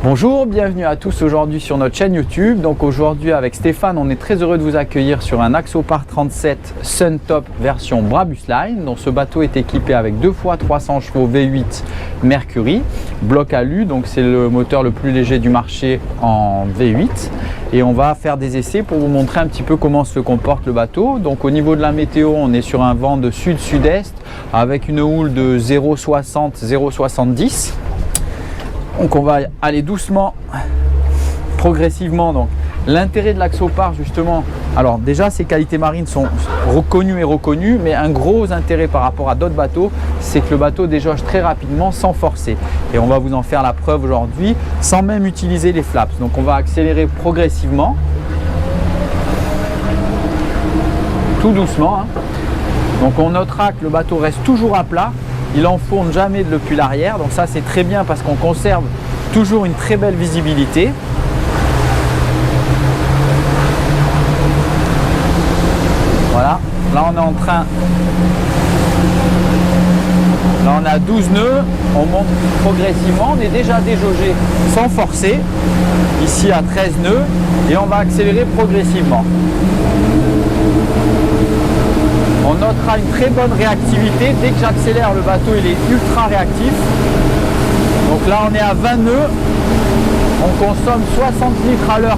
Bonjour, bienvenue à tous aujourd'hui sur notre chaîne YouTube. Donc aujourd'hui avec Stéphane, on est très heureux de vous accueillir sur un Axopar 37 Suntop version Brabus Line. Donc ce bateau est équipé avec 2 fois 300 chevaux V8 Mercury, bloc alu, donc c'est le moteur le plus léger du marché en V8. Et on va faire des essais pour vous montrer un petit peu comment se comporte le bateau. Donc au niveau de la météo, on est sur un vent de sud-sud-est avec une houle de 0,60, 0,70. Donc on va aller doucement, progressivement. Donc l'intérêt de l'Axopar justement, alors déjà ses qualités marines sont reconnues et reconnues, mais un gros intérêt par rapport à d'autres bateaux, c'est que le bateau déjauge très rapidement sans forcer. Et on va vous en faire la preuve aujourd'hui, sans même utiliser les flaps. Donc on va accélérer progressivement, tout doucement, hein. Donc on notera que le bateau reste toujours à plat. Il enfourne jamais depuis l'arrière, donc ça c'est très bien parce qu'on conserve toujours une très belle visibilité. Voilà, là on est en train, là on a 12 nœuds, on monte progressivement, on est déjà déjaugé sans forcer, ici à 13 nœuds, et on va accélérer progressivement. On notera une très bonne réactivité. Dès que j'accélère, le bateau il est ultra réactif. Donc là on est à 20 nœuds. On consomme 60 litres à l'heure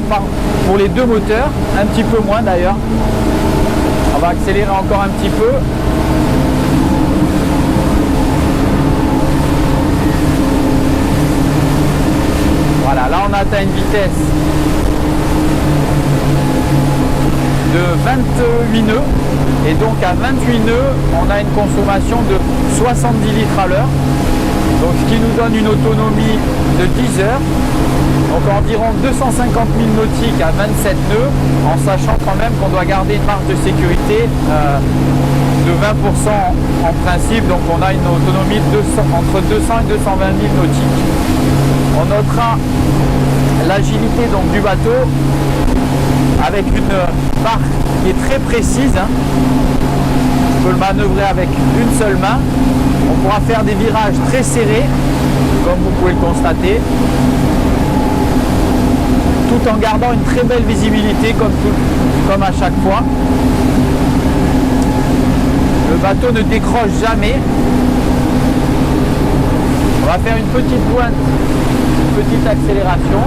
pour les deux moteurs, un petit peu moins d'ailleurs. On va accélérer encore un petit peu. Voilà, là on atteint une vitesse de 28 nœuds. Et donc à 28 nœuds, on a une consommation de 70 litres à l'heure. Donc ce qui nous donne une autonomie de 10 heures. Donc environ 250 000 nautiques à 27 nœuds, en sachant quand même qu'on doit garder une marge de sécurité de 20% en principe. Donc on a une autonomie de entre 200 et 220 000 nautiques. On notera l'agilité donc du bateau avec une barre qui est très précise, hein. Je peux le manœuvrer avec une seule main. On pourra faire des virages très serrés, comme vous pouvez le constater, tout en gardant une très belle visibilité comme à chaque fois. Le bateau ne décroche jamais. On va faire une petite pointe, une petite accélération.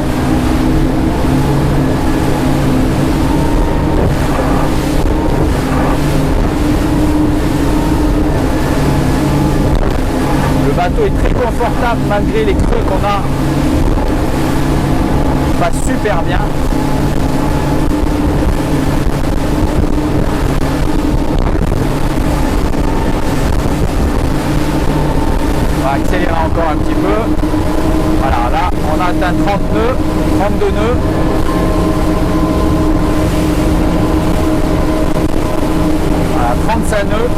Le bateau est très confortable malgré les creux qu'on a. Il passe super bien. On va accélérer encore un petit peu. Voilà, là on a atteint 30 nœuds, 32 nœuds. Voilà, 35 nœuds.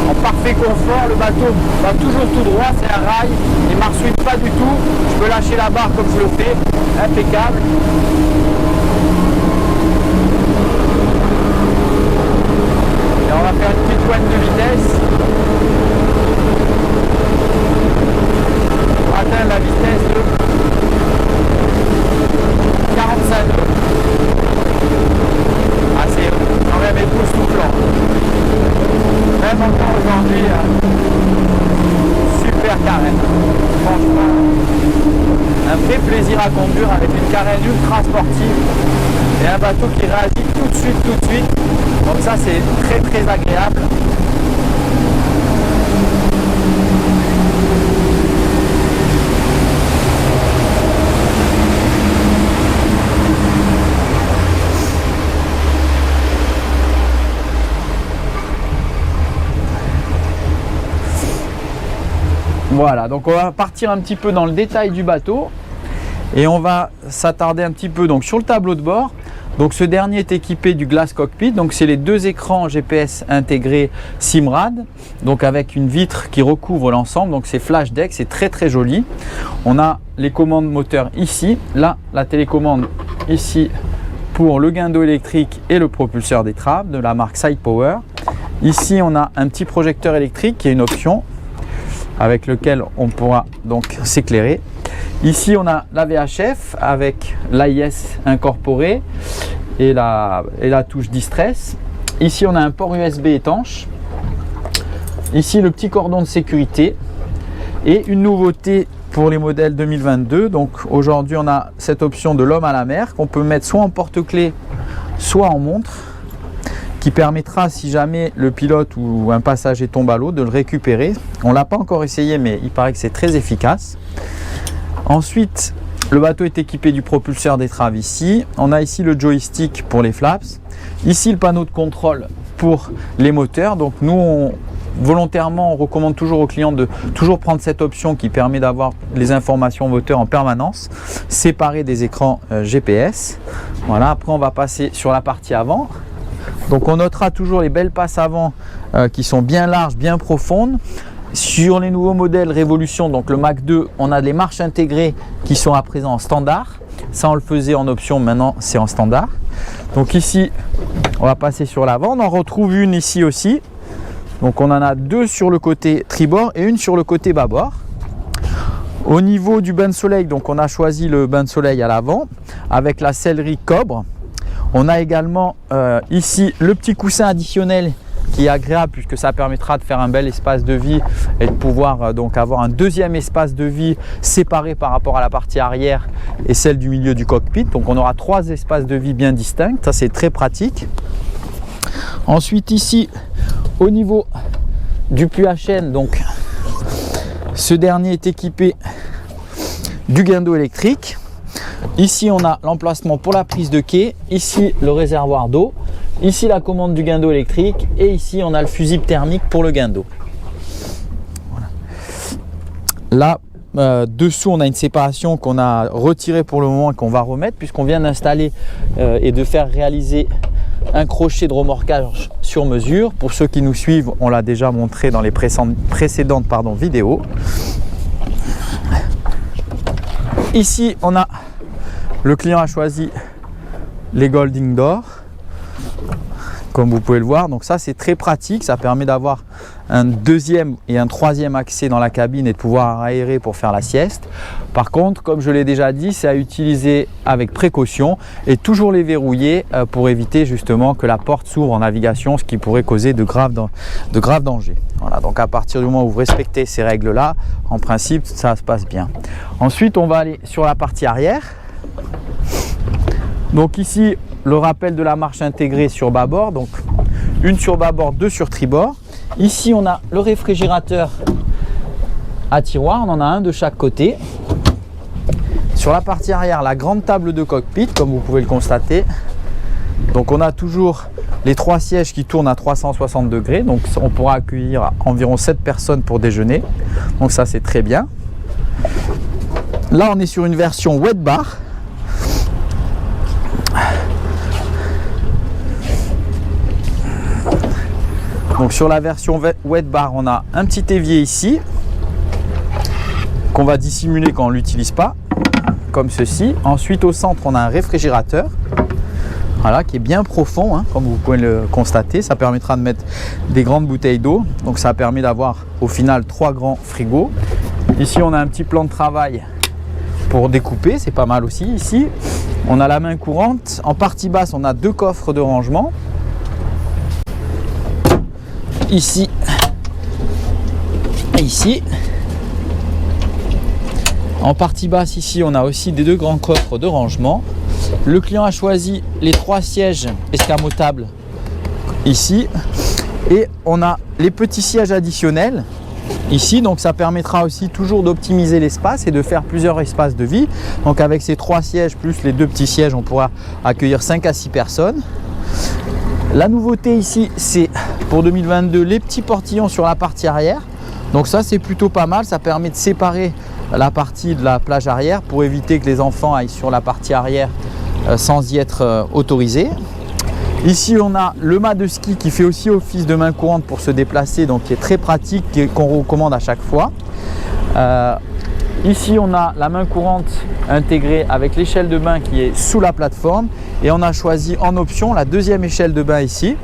En parfait confort, le bateau va toujours tout droit, c'est un rail, il ne marsouille pas du tout. Je peux lâcher la barre comme je le fais, impeccable. Et on va faire une petite pointe de vitesse. On atteint la vitesse de 45 nœuds. Ah, c'est quand même époustouflant. Même encore aujourd'hui, super carène. Franchement, un vrai plaisir à conduire avec une carène ultra sportive et un bateau qui réagit tout de suite. Donc ça c'est très très agréable. Voilà, donc on va partir un petit peu dans le détail du bateau et on va s'attarder un petit peu donc sur le tableau de bord. Donc ce dernier est équipé du Glass Cockpit, donc c'est les deux écrans GPS intégrés Simrad, donc avec une vitre qui recouvre l'ensemble, donc c'est flash deck, c'est très très joli. On a les commandes moteurs ici, là la télécommande ici pour le guindeau électrique et le propulseur d'étrave de la marque Side Power. Ici on a un petit projecteur électrique qui est une option avec lequel on pourra donc s'éclairer. Ici on a la VHF avec l'AIS incorporé et la touche Distress. Ici on a un port USB étanche. Ici le petit cordon de sécurité et une nouveauté pour les modèles 2022. Donc aujourd'hui on a cette option de l'homme à la mer qu'on peut mettre soit en porte-clés soit en montre, qui permettra, si jamais le pilote ou un passager tombe à l'eau, de le récupérer. On ne l'a pas encore essayé, mais il paraît que c'est très efficace. Ensuite, le bateau est équipé du propulseur d'étrave ici. On a ici le joystick pour les flaps. Ici, le panneau de contrôle pour les moteurs. Donc nous, volontairement, on recommande toujours aux clients de toujours prendre cette option qui permet d'avoir les informations moteur en permanence, séparées des écrans GPS. Voilà, après on va passer sur la partie avant. Donc on notera toujours les belles passes avant qui sont bien larges, bien profondes. Sur les nouveaux modèles Révolution, donc le Mach 2, on a les marches intégrées qui sont à présent en standard. Ça on le faisait en option, maintenant c'est en standard. Donc ici, on va passer sur l'avant. On en retrouve une ici aussi. Donc on en a deux sur le côté tribord et une sur le côté bâbord. Au niveau du bain de soleil, donc on a choisi le bain de soleil à l'avant avec la sellerie Cobre. On a également ici le petit coussin additionnel qui est agréable puisque ça permettra de faire un bel espace de vie et de pouvoir donc avoir un deuxième espace de vie séparé par rapport à la partie arrière et celle du milieu du cockpit. Donc on aura trois espaces de vie bien distincts, ça c'est très pratique. Ensuite ici au niveau du puits à chaîne, donc ce dernier est équipé du guindeau électrique. Ici on a l'emplacement pour la prise de quai, ici le réservoir d'eau, ici la commande du guindeau électrique et ici on a le fusible thermique pour le guindeau. Voilà. Là dessous on a une séparation qu'on a retirée pour le moment et qu'on va remettre puisqu'on vient d'installer et de faire réaliser un crochet de remorquage sur mesure. Pour ceux qui nous suivent, on l'a déjà montré dans les précédentes vidéos. Ici on a le client a choisi les Golding Door, comme vous pouvez le voir. Donc ça c'est très pratique, ça permet d'avoir un deuxième et un troisième accès dans la cabine et de pouvoir aérer pour faire la sieste. Par contre, comme je l'ai déjà dit, c'est à utiliser avec précaution et toujours les verrouiller pour éviter justement que la porte s'ouvre en navigation, ce qui pourrait causer de graves dangers. Voilà, donc à partir du moment où vous respectez ces règles là, en principe ça se passe bien. Ensuite on va aller sur la partie arrière. Donc ici le rappel de la marche intégrée sur bâbord, donc une sur bâbord, deux sur tribord. Ici on a le réfrigérateur à tiroir, on en a un de chaque côté. Sur la partie arrière, la grande table de cockpit, comme vous pouvez le constater. Donc on a toujours les trois sièges qui tournent à 360 degrés, donc on pourra accueillir environ 7 personnes pour déjeuner. Donc ça c'est très bien. Là on est sur une version wet bar. Donc sur la version wet bar, on a un petit évier ici qu'on va dissimuler quand on ne l'utilise pas, comme ceci. Ensuite au centre, on a un réfrigérateur, voilà, qui est bien profond, hein, comme vous pouvez le constater. Ça permettra de mettre des grandes bouteilles d'eau. Donc ça permet d'avoir au final 3 grands frigos. Ici on a un petit plan de travail pour découper, c'est pas mal aussi. Ici on a la main courante. En partie basse, on a 2 coffres de rangement. Ici et ici. En partie basse ici on a aussi des 2 grands coffres de rangement. Le client a choisi les 3 sièges escamotables ici et on a les petits sièges additionnels ici, donc ça permettra aussi toujours d'optimiser l'espace et de faire plusieurs espaces de vie. Donc avec ces 3 sièges plus les 2 petits sièges, on pourra accueillir 5 à 6 personnes. La nouveauté ici, c'est pour 2022 les petits portillons sur la partie arrière. Donc ça c'est plutôt pas mal, ça permet de séparer la partie de la plage arrière pour éviter que les enfants aillent sur la partie arrière sans y être autorisés. Ici on a le mât de ski qui fait aussi office de main courante pour se déplacer, donc qui est très pratique et qu'on recommande à chaque fois. Ici on a la main courante intégrée avec l'échelle de bain qui est sous la plateforme et on a choisi en option la 2e échelle de bain ici.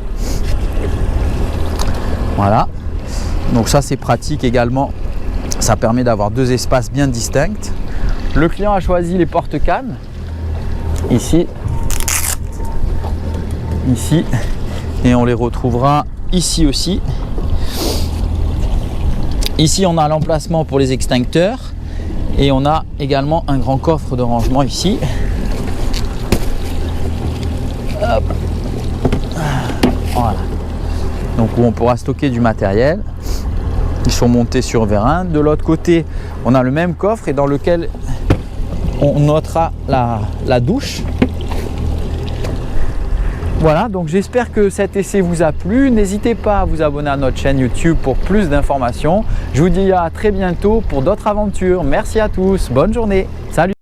Voilà, donc ça c'est pratique également, ça permet d'avoir 2 espaces bien distincts. Le client a choisi les porte-cannes. Ici. Ici. Et on les retrouvera ici aussi. Ici, on a l'emplacement pour les extincteurs. Et on a également un grand coffre de rangement ici. Hop. Voilà. Donc où on pourra stocker du matériel. Ils sont montés sur vérin. De l'autre côté, on a le même coffre et dans lequel on notera la douche. Voilà, donc j'espère que cet essai vous a plu. N'hésitez pas à vous abonner à notre chaîne YouTube pour plus d'informations. Je vous dis à très bientôt pour d'autres aventures. Merci à tous, bonne journée, salut!